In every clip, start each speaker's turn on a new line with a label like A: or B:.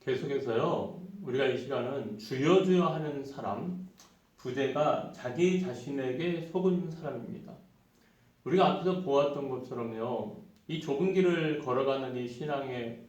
A: 계속해서요, 우리가 이 시간은 주여 주여 하는 사람, 부제가 자기 자신에게 속은 사람입니다. 우리가 앞에서 보았던 것처럼요, 이 좁은 길을 걸어가는 이 신앙의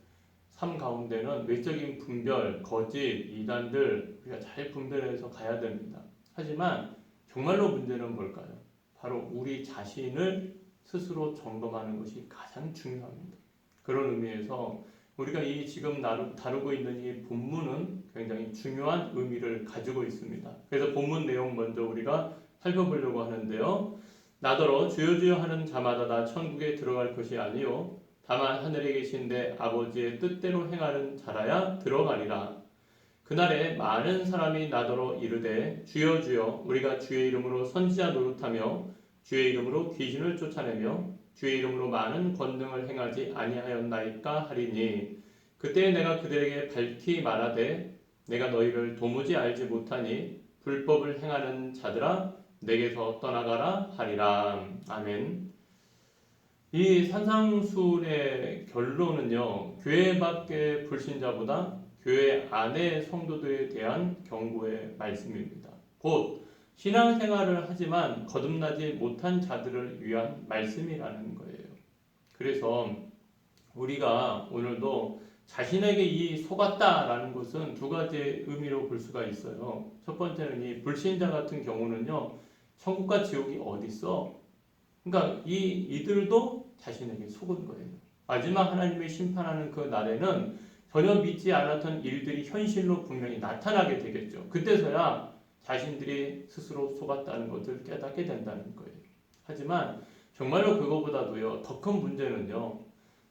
A: 삶 가운데는 외적인 분별, 거짓, 이단들 우리가 잘 분별해서 가야 됩니다. 하지만 정말로 문제는 뭘까요? 바로 우리 자신을 스스로 점검하는 것이 가장 중요합니다. 그런 의미에서 우리가 이 지금 다루고 있는 이 본문은 굉장히 중요한 의미를 가지고 있습니다. 그래서 본문 내용 먼저 우리가 살펴보려고 하는데요. 나더러 주여 주여 하는 자마다 다 천국에 들어갈 것이 아니요 다만 하늘에 계신 내 아버지의 뜻대로 행하는 자라야 들어가리라. 그날에 많은 사람이 나더러 이르되 주여 주여 우리가 주의 이름으로 선지자 노릇하며 주의 이름으로 귀신을 쫓아내며 주의 이름으로 많은 권능을 행하지 아니하였나이까 하리니 그때 내가 그들에게 밝히 말하되 내가 너희를 도무지 알지 못하니 불법을 행하는 자들아 내게서 떠나가라 하리라. 아멘. 이 산상수훈의 결론은요, 교회 밖의 불신자보다 교회 안의 성도들에 대한 경고의 말씀입니다. 곧 신앙생활을 하지만 거듭나지 못한 자들을 위한 말씀이라는 거예요. 그래서 우리가 오늘도 자신에게 이 속았다라는 것은 두 가지의 의미로 볼 수가 있어요. 첫 번째는 이 불신자 같은 경우는요, 천국과 지옥이 어디 있어? 그러니까 이들도 자신에게 속은 거예요. 마지막 하나님의 심판하는 그 날에는 전혀 믿지 않았던 일들이 현실로 분명히 나타나게 되겠죠. 그때서야 자신들이 스스로 속았다는 것을 깨닫게 된다는 거예요. 하지만 정말로 그거보다도요, 더 큰 문제는요,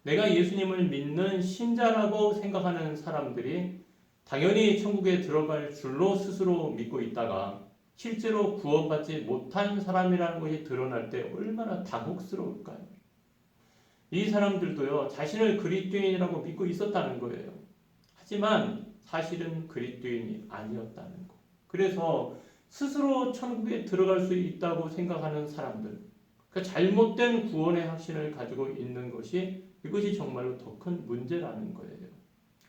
A: 내가 예수님을 믿는 신자라고 생각하는 사람들이 당연히 천국에 들어갈 줄로 스스로 믿고 있다가 실제로 구원받지 못한 사람이라는 것이 드러날 때 얼마나 당혹스러울까요? 이 사람들도요, 자신을 그리스도인이라고 믿고 있었다는 거예요. 하지만 사실은 그리스도인이 아니었다는 거. 그래서 스스로 천국에 들어갈 수 있다고 생각하는 사람들, 그 잘못된 구원의 확신을 가지고 있는 것이 이것이 정말로 더 큰 문제라는 거예요.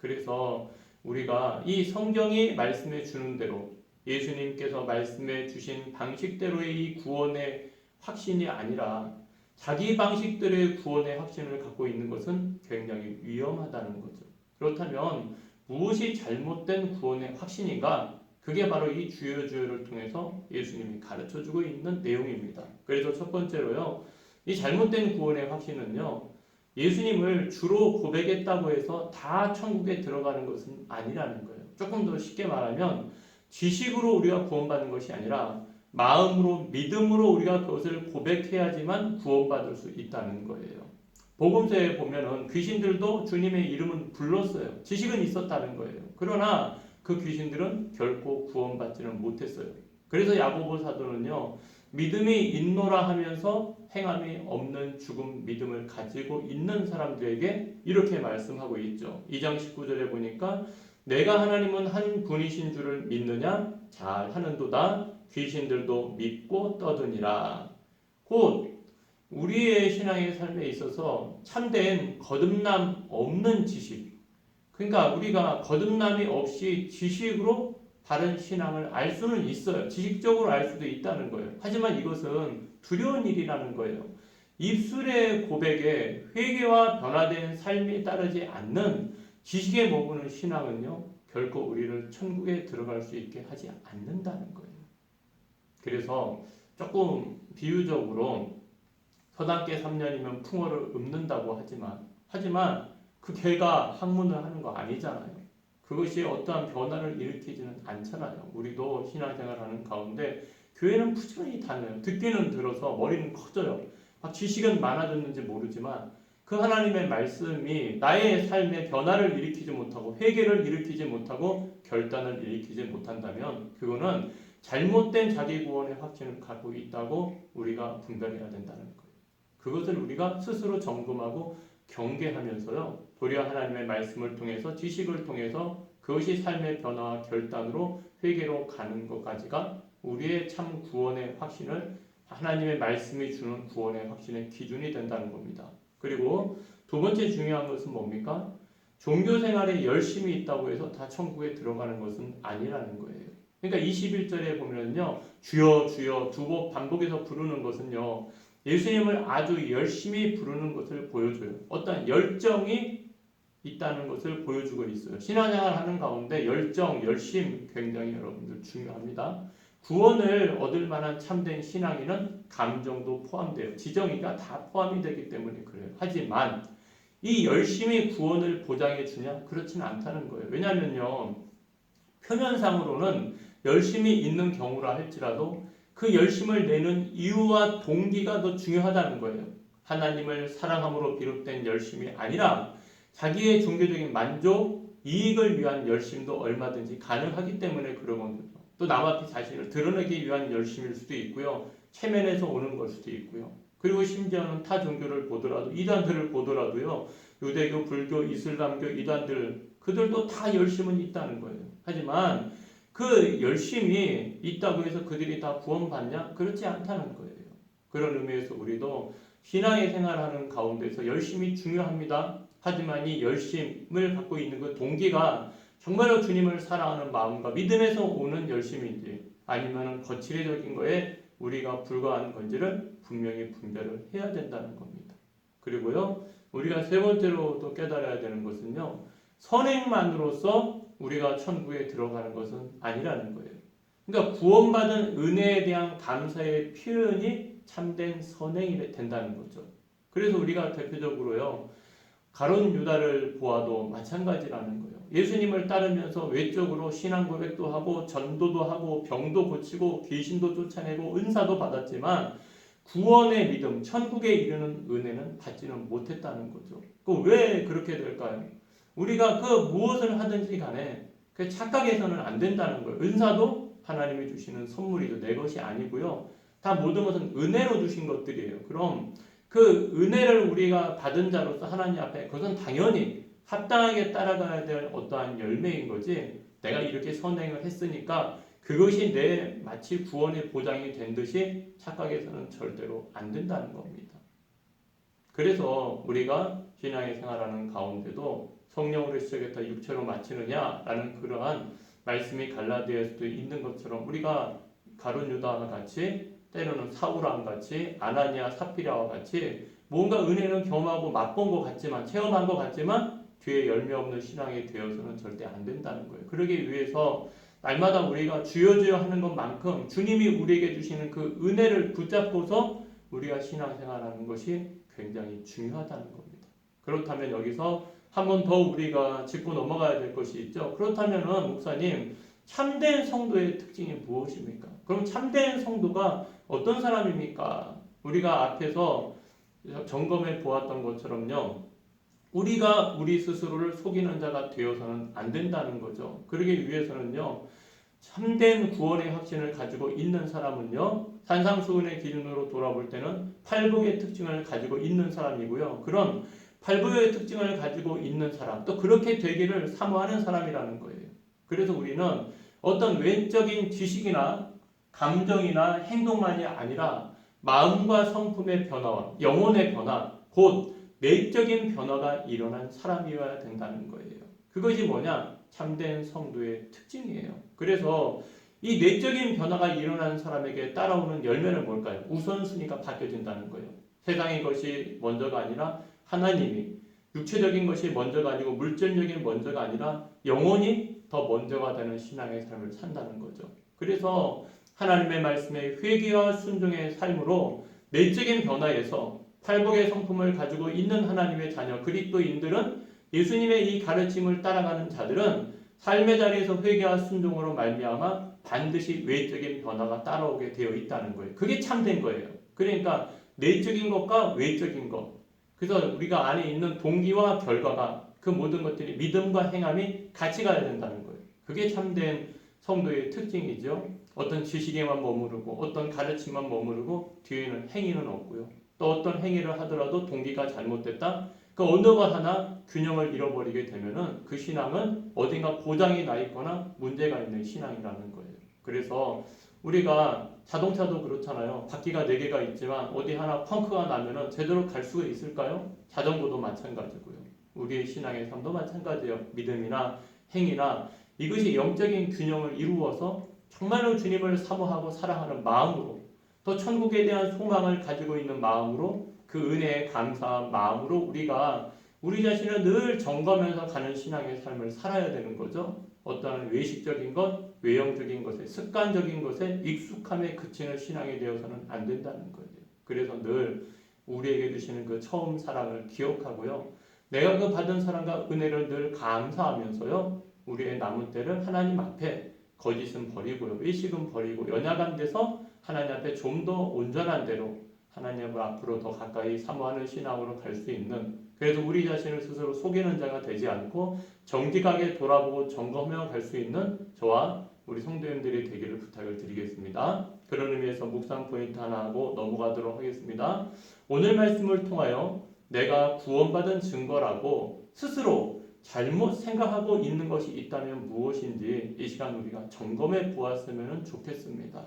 A: 그래서 우리가 이 성경이 말씀해 주는 대로 예수님께서 말씀해 주신 방식대로의 이 구원의 확신이 아니라 자기 방식대로의 구원의 확신을 갖고 있는 것은 굉장히 위험하다는 거죠. 그렇다면 무엇이 잘못된 구원의 확신인가? 그게 바로 이 주여 주여를 통해서 예수님이 가르쳐주고 있는 내용입니다. 그래서 첫 번째로요, 이 잘못된 구원의 확신은요, 예수님을 주로 고백했다고 해서 다 천국에 들어가는 것은 아니라는 거예요. 조금 더 쉽게 말하면 지식으로 우리가 구원받는 것이 아니라 마음으로, 믿음으로 우리가 그것을 고백해야지만 구원받을 수 있다는 거예요. 복음서에 보면은 귀신들도 주님의 이름은 불렀어요. 지식은 있었다는 거예요. 그러나 그 귀신들은 결코 구원받지는 못했어요. 그래서 야고보 사도는요, 믿음이 있노라 하면서 행함이 없는 죽음 믿음을 가지고 있는 사람들에게 이렇게 말씀하고 있죠. 2장 19절에 보니까 내가 하나님은 한 분이신 줄을 믿느냐? 잘 하는도다. 귀신들도 믿고 떠드니라. 곧 우리의 신앙의 삶에 있어서 참된 거듭남 없는 지식, 그러니까 우리가 거듭남이 없이 지식으로 바른 신앙을 알 수는 있어요. 지식적으로 알 수도 있다는 거예요. 하지만 이것은 두려운 일이라는 거예요. 입술의 고백에 회개와 변화된 삶이 따르지 않는 지식에 머무는 신앙은요, 결코 우리를 천국에 들어갈 수 있게 하지 않는다는 거예요. 그래서 조금 비유적으로 서당계 3년이면 풍어를 읊는다고 하지만 그 개가 학문을 하는 거 아니잖아요. 그것이 어떠한 변화를 일으키지는 않잖아요. 우리도 신앙생활하는 가운데 교회는 부지런히 다녀요. 듣기는 들어서 머리는 커져요. 막 지식은 많아졌는지 모르지만 그 하나님의 말씀이 나의 삶에 변화를 일으키지 못하고 회개를 일으키지 못하고 결단을 일으키지 못한다면 그거는 잘못된 자기 구원의 확신을 갖고 있다고 우리가 분별해야 된다는 거예요. 그것을 우리가 스스로 점검하고 경계하면서요, 도리어 하나님의 말씀을 통해서 지식을 통해서 그것이 삶의 변화와 결단으로 회개로 가는 것까지가 우리의 참 구원의 확신을 하나님의 말씀이 주는 구원의 확신의 기준이 된다는 겁니다. 그리고 두 번째 중요한 것은 뭡니까? 종교 생활에 열심이 있다고 해서 다 천국에 들어가는 것은 아니라는 거예요. 그러니까 21절에 보면요. 주여 주여 두 번 반복해서 부르는 것은요. 예수님을 아주 열심히 부르는 것을 보여줘요. 어떤 열정이 있다는 것을 보여주고 있어요. 신앙생활 하는 가운데 열정, 열심 굉장히 여러분들 중요합니다. 구원을 얻을 만한 참된 신앙인은 감정도 포함돼요. 지정의가 다 포함이 되기 때문에 그래요. 하지만 이 열심히 구원을 보장해 주냐? 그렇지는 않다는 거예요. 왜냐하면요. 표면상으로는 열심히 있는 경우라 할지라도 그 열심을 내는 이유와 동기가 더 중요하다는 거예요. 하나님을 사랑함으로 비롯된 열심이 아니라 자기의 종교적인 만족, 이익을 위한 열심도 얼마든지 가능하기 때문에 그런 거죠. 또 남 앞에 자신을 드러내기 위한 열심일 수도 있고요. 체면에서 오는 걸 수도 있고요. 그리고 심지어는 타 종교를 보더라도 이단들을 보더라도요. 유대교, 불교, 이슬람교 이단들 그들도 다 열심은 있다는 거예요. 하지만 그 열심이 있다고 해서 그들이 다 구원받냐? 그렇지 않다는 거예요. 그런 의미에서 우리도 신앙의 생활하는 가운데서 열심이 중요합니다. 하지만 이 열심을 갖고 있는 그 동기가 정말로 주님을 사랑하는 마음과 믿음에서 오는 열심인지 아니면 거칠애적인 거에 우리가 불과한 건지를 분명히 분별을 해야 된다는 겁니다. 그리고요, 우리가 세 번째로 또 깨달아야 되는 것은요, 선행만으로서 우리가 천국에 들어가는 것은 아니라는 거예요. 그러니까 구원받은 은혜에 대한 감사의 표현이 참된 선행이 된다는 거죠. 그래서 우리가 대표적으로요, 가룟 유다를 보아도 마찬가지라는 거예요. 예수님을 따르면서 외적으로 신앙 고백도 하고 전도도 하고 병도 고치고 귀신도 쫓아내고 은사도 받았지만 구원의 믿음, 천국에 이르는 은혜는 받지는 못했다는 거죠. 왜 그렇게 될까요? 우리가 그 무엇을 하든지 간에 그 착각해서는 안 된다는 거예요. 은사도 하나님이 주시는 선물이죠. 내 것이 아니고요. 다 모든 것은 은혜로 주신 것들이에요. 그럼 그 은혜를 우리가 받은 자로서 하나님 앞에 그것은 당연히 합당하게 따라가야 될 어떠한 열매인 거지 내가 이렇게 선행을 했으니까 그것이 내 마치 구원의 보장이 된 듯이 착각해서는 절대로 안 된다는 겁니다. 그래서 우리가 신앙의 생활하는 가운데도 성령으로 시작했다 육체로 마치느냐라는 그러한 말씀이 갈라디아에서도 있는 것처럼 우리가 가룟 유다와 같이 때로는 사울왕 같이 아나니아 사피라와 같이 뭔가 은혜는 경험하고 맛본 것 같지만 체험한 것 같지만 뒤에 열매 없는 신앙이 되어서는 절대 안 된다는 거예요. 그러기 위해서 날마다 우리가 주여 주여 하는 것만큼 주님이 우리에게 주시는 그 은혜를 붙잡고서 우리가 신앙생활하는 것이 굉장히 중요하다는 겁니다. 그렇다면 여기서 한 번 더 우리가 짚고 넘어가야 될 것이 있죠. 그렇다면은 목사님 참된 성도의 특징이 무엇입니까? 그럼 참된 성도가 어떤 사람입니까? 우리가 앞에서 점검해 보았던 것처럼요. 우리가 우리 스스로를 속이는 자가 되어서는 안 된다는 거죠. 그러기 위해서는요. 참된 구원의 확신을 가지고 있는 사람은요. 산상수훈의 기준으로 돌아볼 때는 팔복의 특징을 가지고 있는 사람이고요. 그런 팔복의 특징을 가지고 있는 사람, 또 그렇게 되기를 사모하는 사람이라는 거예요. 그래서 우리는 어떤 외적인 지식이나 감정이나 행동만이 아니라 마음과 성품의 변화와 영혼의 변화, 곧 내적인 변화가 일어난 사람이어야 된다는 거예요. 그것이 뭐냐? 참된 성도의 특징이에요. 그래서 이 내적인 변화가 일어나는 사람에게 따라오는 열매는 뭘까요? 우선순위가 바뀌어진다는 거예요. 세상의 것이 먼저가 아니라 하나님이, 육체적인 것이 먼저가 아니고 물질적인 먼저가 아니라 영혼이 더 먼저가 되는 신앙의 삶을 산다는 거죠. 그래서 하나님의 말씀에 회개와 순종의 삶으로 내적인 변화에서 팔복의 성품을 가지고 있는 하나님의 자녀 그리스도인들은 예수님의 이 가르침을 따라가는 자들은 삶의 자리에서 회개와 순종으로 말미암아 반드시 외적인 변화가 따라오게 되어 있다는 거예요. 그게 참된 거예요. 그러니까 내적인 것과 외적인 것. 그래서 우리가 안에 있는 동기와 결과가 그 모든 것들이 믿음과 행함이 같이 가야 된다는 거예요. 그게 참된 성도의 특징이죠. 어떤 지식에만 머무르고 어떤 가르침만 머무르고 뒤에는 행위는 없고요. 또 어떤 행위를 하더라도 동기가 잘못됐다. 그 어느 것 하나 균형을 잃어버리게 되면은 그 신앙은 어딘가 고장이 나 있거나 문제가 있는 신앙이라는 거예요. 그래서 우리가 자동차도 그렇잖아요. 바퀴가 4개가 있지만 어디 하나 펑크가 나면은 제대로 갈 수가 있을까요? 자전거도 마찬가지고요. 우리의 신앙의 삶도 마찬가지예요. 믿음이나 행위나 이것이 영적인 균형을 이루어서 정말로 주님을 사모하고 사랑하는 마음으로 또 천국에 대한 소망을 가지고 있는 마음으로 그 은혜에 감사한 마음으로 우리가 우리 자신을 늘 점검하면서 가는 신앙의 삶을 살아야 되는 거죠. 어떠한 외식적인 것, 외형적인 것에 습관적인 것에 익숙함에 그치는 신앙이 되어서는 안 된다는 거예요. 그래서 늘 우리에게 주시는 그 처음 사랑을 기억하고요. 내가 그 받은 사랑과 은혜를 늘 감사하면서요. 우리의 남은 때를 하나님 앞에 거짓은 버리고요. 외식은 버리고 연약한 데서 하나님 앞에 좀 더 온전한 대로 하나님을 앞으로 더 가까이 사모하는 신앙으로 갈 수 있는, 그래서 우리 자신을 스스로 속이는 자가 되지 않고 정직하게 돌아보고 점검해 갈 수 있는 저와 우리 성도님들이 되기를 부탁을 드리겠습니다. 그런 의미에서 묵상 포인트 하나 하고 넘어가도록 하겠습니다. 오늘 말씀을 통하여 내가 구원받은 증거라고 스스로 잘못 생각하고 있는 것이 있다면 무엇인지 이 시간 우리가 점검해 보았으면 좋겠습니다.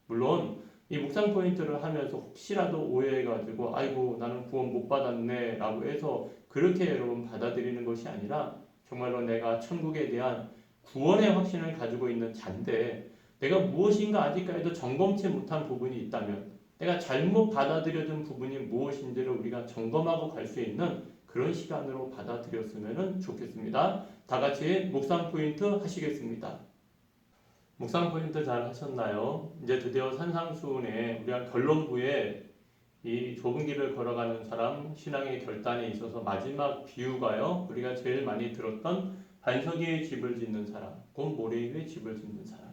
A: 물론 이 묵상 포인트를 하면서 혹시라도 오해해가지고 아이고 나는 구원 못 받았네 라고 해서 그렇게 여러분 받아들이는 것이 아니라 정말로 내가 천국에 대한 구원의 확신을 가지고 있는 자인데 내가 무엇인가 아직까지도 점검치 못한 부분이 있다면 내가 잘못 받아들여진 부분이 무엇인지를 우리가 점검하고 갈 수 있는 그런 시간으로 받아들였으면 좋겠습니다. 다 같이 묵상 포인트 하시겠습니다. 묵상 포인트 잘 하셨나요? 이제 드디어 산상수훈에 우리가 결론부에 이 좁은 길을 걸어가는 사람 신앙의 결단에 있어서 마지막 비유가요. 우리가 제일 많이 들었던 반석 위에 집을 짓는 사람, 곧 모래 위에 집을 짓는 사람.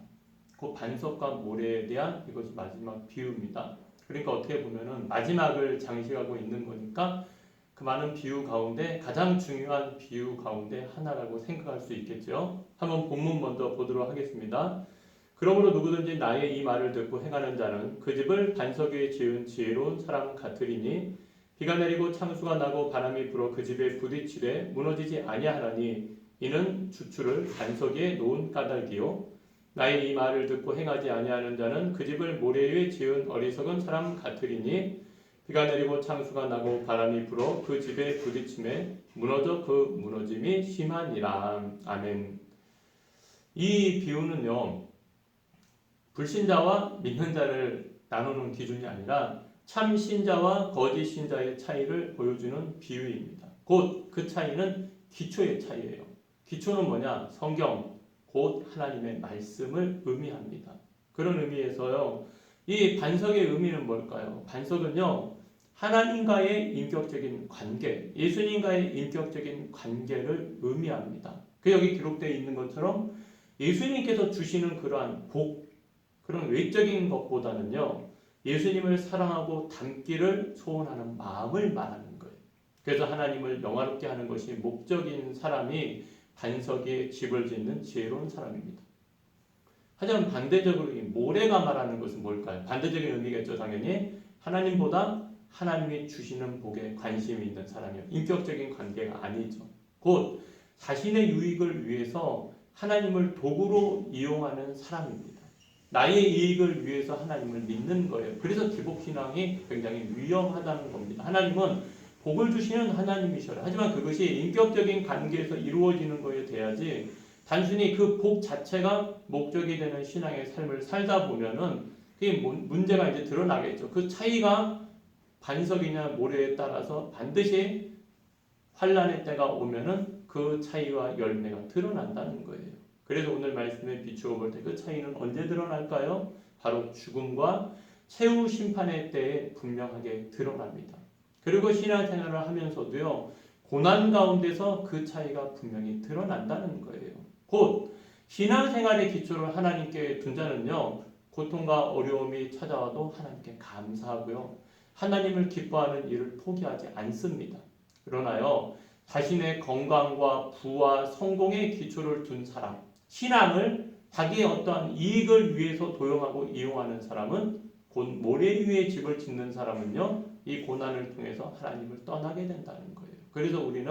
A: 그 반석과 모래에 대한 이것이 마지막 비유입니다. 그러니까 어떻게 보면은 마지막을 장식하고 있는 거니까 그 많은 비유 가운데 가장 중요한 비유 가운데 하나라고 생각할 수 있겠죠. 한번 본문 먼저 보도록 하겠습니다. 그러므로 누구든지 나의 이 말을 듣고 행하는 자는 그 집을 반석 위에 지은 지혜로운 사람 같으리니 비가 내리고 창수가 나고 바람이 불어 그 집에 부딪히되 무너지지 아니하나니 이는 주추를 반석 위에 놓은 까닭이요 나의 이 말을 듣고 행하지 아니하는 자는 그 집을 모래 위에 지은 어리석은 사람 같으리니 비가 내리고 창수가 나고 바람이 불어 그 집에 부딪힘에 무너져 그 무너짐이 심하니라. 아멘. 이 비유는요 불신자와 믿는 자를 나누는 기준이 아니라 참 신자와 거짓 신자의 차이를 보여주는 비유입니다. 곧 그 차이는 기초의 차이예요. 기초는 뭐냐? 성경, 곧 하나님의 말씀을 의미합니다. 그런 의미에서요. 이 반석의 의미는 뭘까요? 반석은요. 하나님과의 인격적인 관계, 예수님과의 인격적인 관계를 의미합니다. 그 여기 기록되어 있는 것처럼 예수님께서 주시는 그러한 복, 그런 외적인 것보다는요. 예수님을 사랑하고 닮기를 소원하는 마음을 말하는 거예요. 그래서 하나님을 영화롭게 하는 것이 목적인 사람이 반석에 집을 짓는 지혜로운 사람입니다. 하지만 반대적으로 이 모래가 말하는 것은 뭘까요? 반대적인 의미겠죠. 당연히 하나님보다 하나님이 주시는 복에 관심이 있는 사람이요. 인격적인 관계가 아니죠. 곧 자신의 유익을 위해서 하나님을 도구로 이용하는 사람입니다. 나의 이익을 위해서 하나님을 믿는 거예요. 그래서 기복신앙이 굉장히 위험하다는 겁니다. 하나님은 복을 주시는 하나님이셔요. 하지만 그것이 인격적인 관계에서 이루어지는 거에 돼야지 단순히 그 복 자체가 목적이 되는 신앙의 삶을 살다 보면은 그게 문제가 이제 드러나겠죠. 그 차이가 반석이냐 모래에 따라서 반드시 환란의 때가 오면은 그 차이와 열매가 드러난다는 거예요. 그래서 오늘 말씀에 비추어 볼 때 그 차이는 언제 드러날까요? 바로 죽음과 최후 심판의 때에 분명하게 드러납니다. 그리고 신앙생활을 하면서도요. 고난 가운데서 그 차이가 분명히 드러난다는 거예요. 곧 신앙생활의 기초를 하나님께 둔 자는요. 고통과 어려움이 찾아와도 하나님께 감사하고요. 하나님을 기뻐하는 일을 포기하지 않습니다. 그러나요. 자신의 건강과 부와 성공의 기초를 둔 사람, 신앙을 자기의 어떠한 이익을 위해서 도용하고 이용하는 사람은 곧 모래 위에 집을 짓는 사람은요. 이 고난을 통해서 하나님을 떠나게 된다는 거예요. 그래서 우리는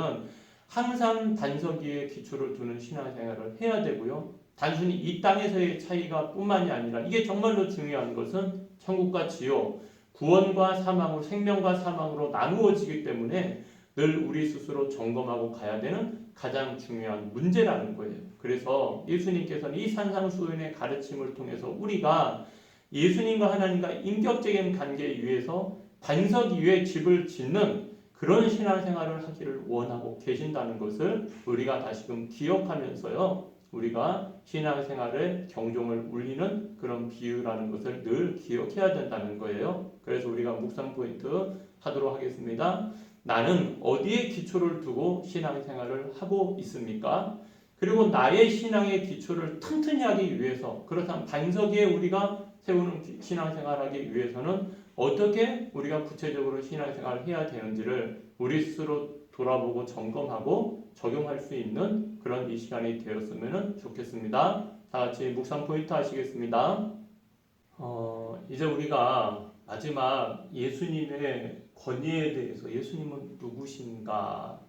A: 항상 반석 위에 기초를 두는 신앙생활을 해야 되고요. 단순히 이 땅에서의 차이가 뿐만이 아니라 이게 정말로 중요한 것은 천국과 지옥, 구원과 사망으로 생명과 사망으로 나누어지기 때문에 늘 우리 스스로 점검하고 가야 되는 가장 중요한 문제라는 거예요. 그래서 예수님께서는 이 산상수훈의 가르침을 통해서 우리가 예수님과 하나님과 인격적인 관계 위에서 반석 위에 집을 짓는 그런 신앙생활을 하기를 원하고 계신다는 것을 우리가 다시금 기억하면서요. 우리가 신앙생활에 경종을 울리는 그런 비유라는 것을 늘 기억해야 된다는 거예요. 그래서 우리가 묵상 포인트 하도록 하겠습니다. 나는 어디에 기초를 두고 신앙생활을 하고 있습니까? 그리고 나의 신앙의 기초를 튼튼히 하기 위해서, 그렇다면 반석 위에 우리가 세우는 신앙생활하기 위해서는 어떻게 우리가 구체적으로 신앙생활을 해야 되는지를 우리 스스로 돌아보고 점검하고 적용할 수 있는 그런 이 시간이 되었으면 좋겠습니다. 다 같이 묵상 포인트 하시겠습니다. 이제 우리가 마지막 예수님의 권위에 대해서, 예수님은 누구신가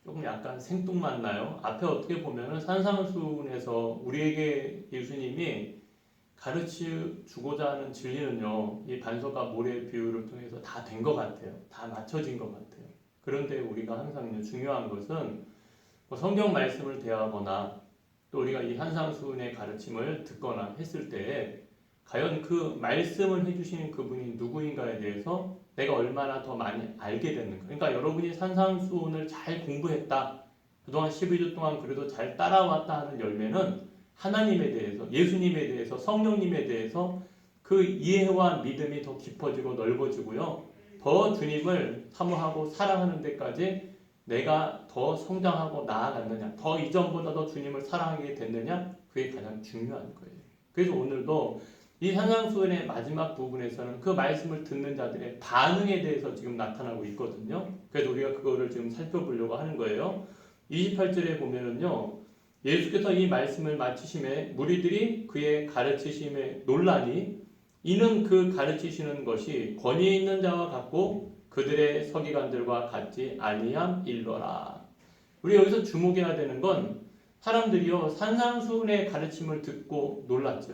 A: 조금 약간 생뚱맞나요? 앞에 어떻게 보면은 산상수훈에서 우리에게 예수님이 가르치주고자 하는 진리는요, 이 반석과 모래 비유를 통해서 다 된 것 같아요. 다 맞춰진 것 같아요. 그런데 우리가 항상 중요한 것은 성경 말씀을 대하거나 또 우리가 이 산상수훈의 가르침을 듣거나 했을 때 과연 그 말씀을 해주시는 그분이 누구인가에 대해서 내가 얼마나 더 많이 알게 되는가. 그러니까 여러분이 산상수훈을 잘 공부했다, 그동안 12주 동안 그래도 잘 따라왔다 하는 열매는 하나님에 대해서, 예수님에 대해서, 성령님에 대해서 그 이해와 믿음이 더 깊어지고 넓어지고요. 더 주님을 사모하고 사랑하는 데까지 내가 더 성장하고 나아갔느냐, 더 이전보다 더 주님을 사랑하게 됐느냐, 그게 가장 중요한 거예요. 그래서 오늘도 이 산상수훈의 마지막 부분에서는 그 말씀을 듣는 자들의 반응에 대해서 지금 나타나고 있거든요. 그래서 우리가 그거를 지금 살펴보려고 하는 거예요. 28절에 보면은요, 예수께서 이 말씀을 마치심에 무리들이 그의 가르치심에 놀라니 이는 그 가르치시는 것이 권위 있는 자와 같고 그들의 서기관들과 같지 아니함 일러라. 우리 여기서 주목해야 되는 건 사람들이요, 산상수훈의 가르침을 듣고 놀랐죠.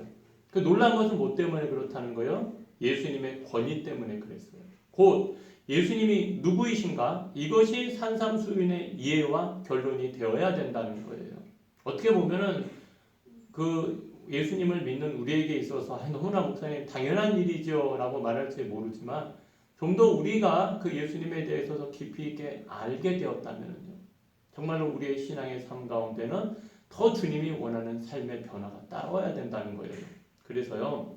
A: 그 놀란 것은 뭐 때문에 그렇다는 거예요? 예수님의 권위 때문에 그랬어요. 곧 예수님이 누구이신가? 이것이 산상수훈의 이해와 결론이 되어야 된다는 거예요. 어떻게 보면은 그 예수님을 믿는 우리에게 있어서 너무나 목사님 당연한 일이죠 라고 말할지 모르지만 좀 더 우리가 그 예수님에 대해서 더 깊이 있게 알게 되었다면요, 정말로 우리의 신앙의 삶 가운데는 더 주님이 원하는 삶의 변화가 따라와야 된다는 거예요. 그래서요,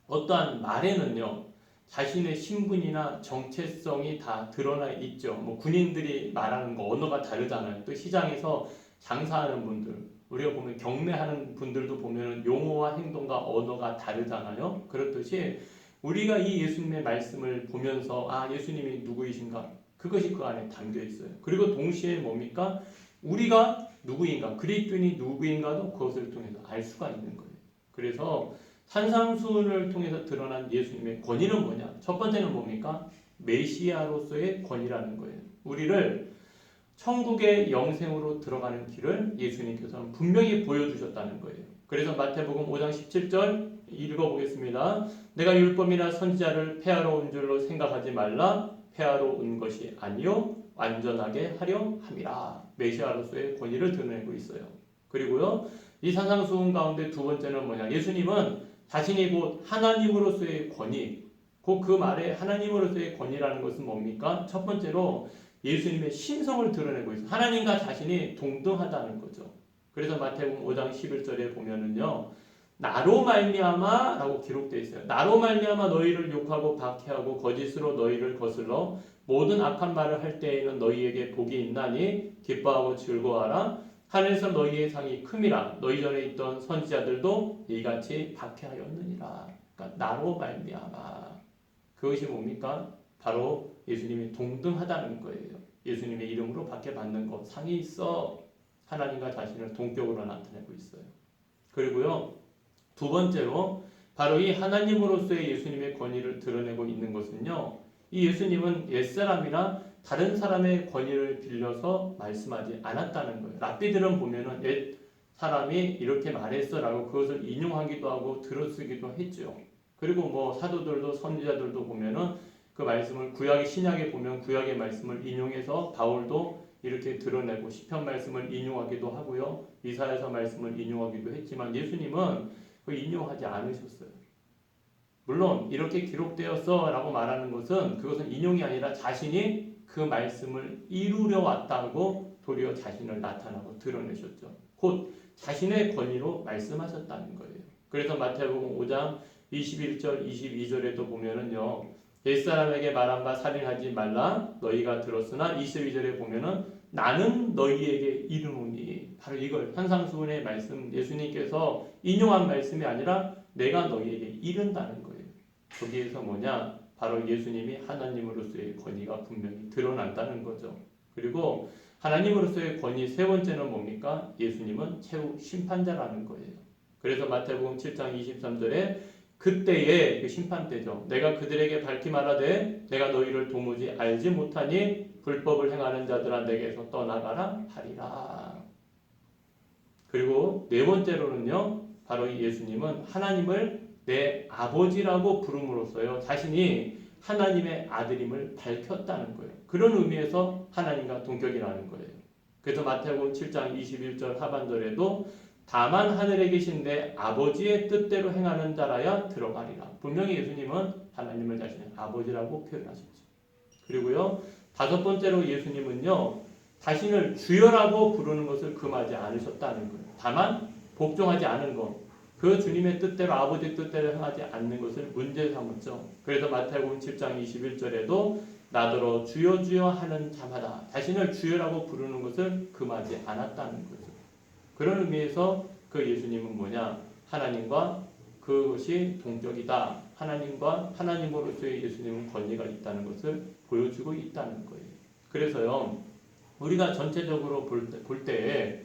A: 어떠한 말에는요, 자신의 신분이나 정체성이 다 드러나 있죠. 뭐 군인들이 말하는 거 언어가 다르잖아요. 또 시장에서 장사하는 분들, 우리가 보면 경매하는 분들도 보면 용어와 행동과 언어가 다르잖아요. 그렇듯이 우리가 이 예수님의 말씀을 보면서 예수님이 누구이신가? 그것이 그 안에 담겨 있어요. 그리고 동시에 뭡니까? 우리가 누구인가? 그리스도인이 누구인가도 그것을 통해서 알 수가 있는 거예요. 그래서 산상수훈을 통해서 드러난 예수님의 권위는 뭐냐? 첫 번째는 뭡니까? 메시아로서의 권위라는 거예요. 우리를 천국의 영생으로 들어가는 길을 예수님께서는 분명히 보여주셨다는 거예요. 그래서 마태복음 5장 17절 읽어보겠습니다. 내가 율법이나 선지자를 폐하러 온 줄로 생각하지 말라. 폐하러 온 것이 아니요 완전하게 하려 함이라. 메시아로서의 권위를 드러내고 있어요. 그리고요, 이 산상수훈 가운데 두 번째는 뭐냐? 예수님은 자신이 곧 하나님으로서의 권위, 곧 그 말에 하나님으로서의 권위라는 것은 뭡니까? 첫 번째로 예수님의 신성을 드러내고 있어요. 하나님과 자신이 동등하다는 거죠. 그래서 마태복음 5장 11절에 보면은요, 나로 말미암아 라고 기록되어 있어요. 나로 말미암아 너희를 욕하고 박해하고 거짓으로 너희를 거슬러 모든 악한 말을 할 때에는 너희에게 복이 있나니 기뻐하고 즐거워하라. 하늘에서 너희의 상이 큼이라. 너희 전에 있던 선지자들도 이같이 박해하였느니라. 그러니까 나로 말미암아. 그것이 뭡니까? 바로 예수님이 동등하다는 거예요. 예수님의 이름으로 박해받는 것, 상이 있어. 하나님과 자신을 동격으로 나타내고 있어요. 그리고요, 두 번째로 바로 이 하나님으로서의 예수님의 권위를 드러내고 있는 것은요, 이 예수님은 옛사람이나 다른 사람의 권위를 빌려서 말씀하지 않았다는 거예요. 랍비들은 보면은 옛 사람이 이렇게 말했어라고 그것을 인용하기도 하고 들어쓰기도 했죠. 그리고 뭐 사도들도 선지자들도 보면은 그 그 말씀을 구약의 신약에 보면 구약의 말씀을 인용해서 바울도 이렇게 드러내고 시편 말씀을 인용하기도 하고요. 이사야서 말씀을 인용하기도 했지만 예수님은 그 인용하지 않으셨어요. 물론 이렇게 기록되었어 라고 말하는 것은 그것은 인용이 아니라 자신이 그 말씀을 이루려 왔다고 도리어 자신을 나타나고 드러내셨죠. 곧 자신의 권위로 말씀하셨다는 거예요. 그래서 마태복음 5장 21절 22절에도 보면은요. 옛사람에게 말한 바 살인하지 말라 너희가 들었으나 22절에 보면은 나는 너희에게 이르노니 바로 이걸 산상수훈의 말씀 예수님께서 인용한 말씀이 아니라 내가 너희에게 이른다는 거예요. 거기에서 뭐냐? 바로 예수님이 하나님으로서의 권위가 분명히 드러난다는 거죠. 그리고 하나님으로서의 권위 세 번째는 뭡니까? 예수님은 최후 심판자라는 거예요. 그래서 마태복음 7장 23절에 그때의 그 심판 때죠. 내가 그들에게 밝히 말하되 내가 너희를 도무지 알지 못하니 불법을 행하는 자들아 내게서 떠나가라 하리라. 그리고 네 번째로는요. 바로 이 예수님은 하나님을 내 아버지라고 부름으로써요. 자신이 하나님의 아들임을 밝혔다는 거예요. 그런 의미에서 하나님과 동격이라는 거예요. 그래서 마태복음 7장 21절 하반절에도 다만 하늘에 계신 내 아버지의 뜻대로 행하는 자라야 들어가리라. 분명히 예수님은 하나님을 자신의 아버지라고 표현하셨죠. 그리고요. 다섯 번째로 예수님은요. 자신을 주여라고 부르는 것을 금하지 않으셨다는 거예요. 다만 복종하지 않은 것. 그 주님의 뜻대로 아버지 뜻대로 행하지 않는 것을 문제 삼았죠. 그래서 마태복음 7장 21절에도 나더러 주여 주여 하는 자마다 자신을 주여라고 부르는 것을 금하지 않았다는 거죠. 그런 의미에서 그 예수님은 뭐냐? 하나님과 그것이 동격이다. 하나님과 하나님으로서의 예수님은 권위가 있다는 것을 보여주고 있다는 거예요. 그래서요. 우리가 전체적으로 볼 때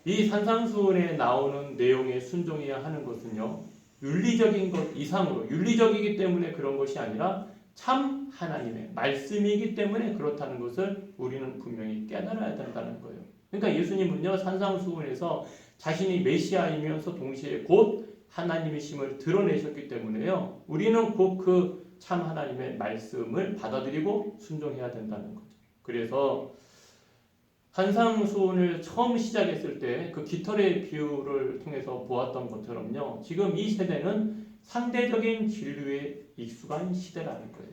A: 이 산상수훈에 나오는 내용에 순종해야 하는 것은요. 윤리적인 것 이상으로 윤리적이기 때문에 그런 것이 아니라 참 하나님의 말씀이기 때문에 그렇다는 것을 우리는 분명히 깨달아야 된다는 거예요. 그러니까 예수님은요. 산상수훈에서 자신이 메시아이면서 동시에 곧 하나님이심을 드러내셨기 때문에요. 우리는 곧 그 참 하나님의 말씀을 받아들이고 순종해야 된다는 거죠. 그래서 산상수훈을 처음 시작했을 때 그 깃털의 비유를 통해서 보았던 것처럼요. 지금 이 세대는 상대적인 진리에 익숙한 시대라는 거예요.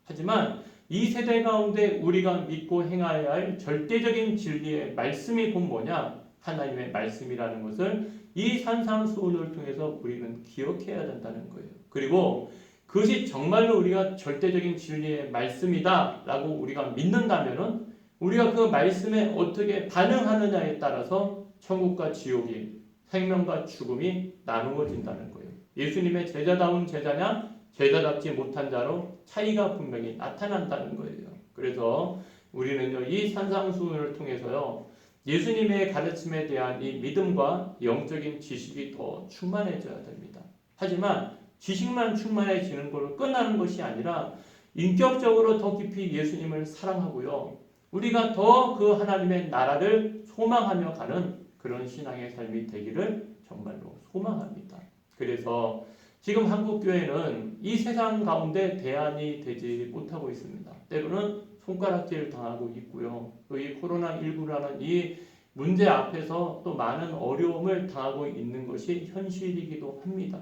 A: 하지만 이 세대 가운데 우리가 믿고 행해야 할 절대적인 진리의 말씀이 곧 뭐냐? 하나님의 말씀이라는 것을 이 산상수훈을 통해서 우리는 기억해야 된다는 거예요. 그리고 그것이 정말로 우리가 절대적인 진리의 말씀이다 라고 우리가 믿는다면은 우리가 그 말씀에 어떻게 반응하느냐에 따라서 천국과 지옥이 생명과 죽음이 나누어진다는 거예요. 예수님의 제자다운 제자냐 제자답지 못한 자로 차이가 분명히 나타난다는 거예요. 그래서 우리는요 이 산상수훈을 통해서요 예수님의 가르침에 대한 이 믿음과 영적인 지식이 더 충만해져야 됩니다. 하지만 지식만 충만해지는 걸로 끝나는 것이 아니라 인격적으로 더 깊이 예수님을 사랑하고요. 우리가 더 그 하나님의 나라를 소망하며 가는 그런 신앙의 삶이 되기를 정말로 소망합니다. 그래서 지금 한국교회는 이 세상 가운데 대안이 되지 못하고 있습니다. 때로는 손가락질 당하고 있고요. 또 이 코로나19라는 이 문제 앞에서 또 많은 어려움을 당하고 있는 것이 현실이기도 합니다.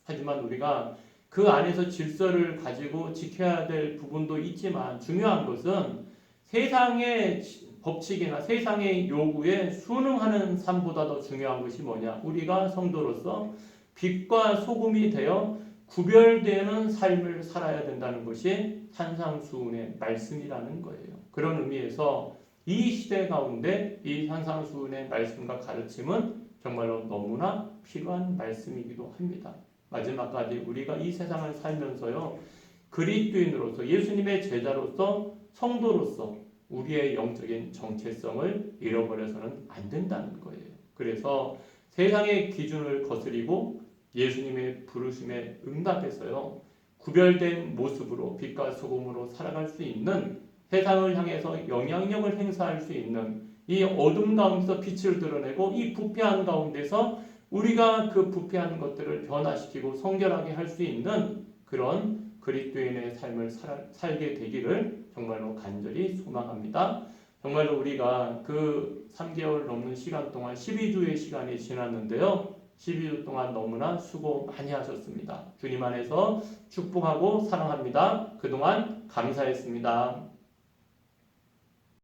A: 하지만 우리가 그 안에서 질서를 가지고 지켜야 될 부분도 있지만 중요한 것은 세상의 법칙이나 세상의 요구에 순응하는 삶보다 더 중요한 것이 뭐냐? 우리가 성도로서 빛과 소금이 되어 구별되는 삶을 살아야 된다는 것이 산상수훈의 말씀이라는 거예요. 그런 의미에서 이 시대 가운데 이 산상수훈의 말씀과 가르침은 정말로 너무나 필요한 말씀이기도 합니다. 마지막까지 우리가 이 세상을 살면서요. 그리스도인으로서 예수님의 제자로서 성도로서 우리의 영적인 정체성을 잃어버려서는 안 된다는 거예요. 그래서 세상의 기준을 거스리고 예수님의 부르심에 응답해서요. 구별된 모습으로 빛과 소금으로 살아갈 수 있는 세상을 향해서 영향력을 행사할 수 있는 이 어둠 가운데서 빛을 드러내고 이 부패한 가운데서 우리가 그 부패한 것들을 변화시키고 성결하게 할 수 있는 그런 그리스도인의 삶을 살게 되기를 정말로 간절히 소망합니다. 정말로 우리가 그 3개월 넘는 시간 동안 12주의 시간이 지났는데요. 12주 동안 너무나 수고 많이 하셨습니다. 주님 안에서 축복하고 사랑합니다. 그동안 감사했습니다.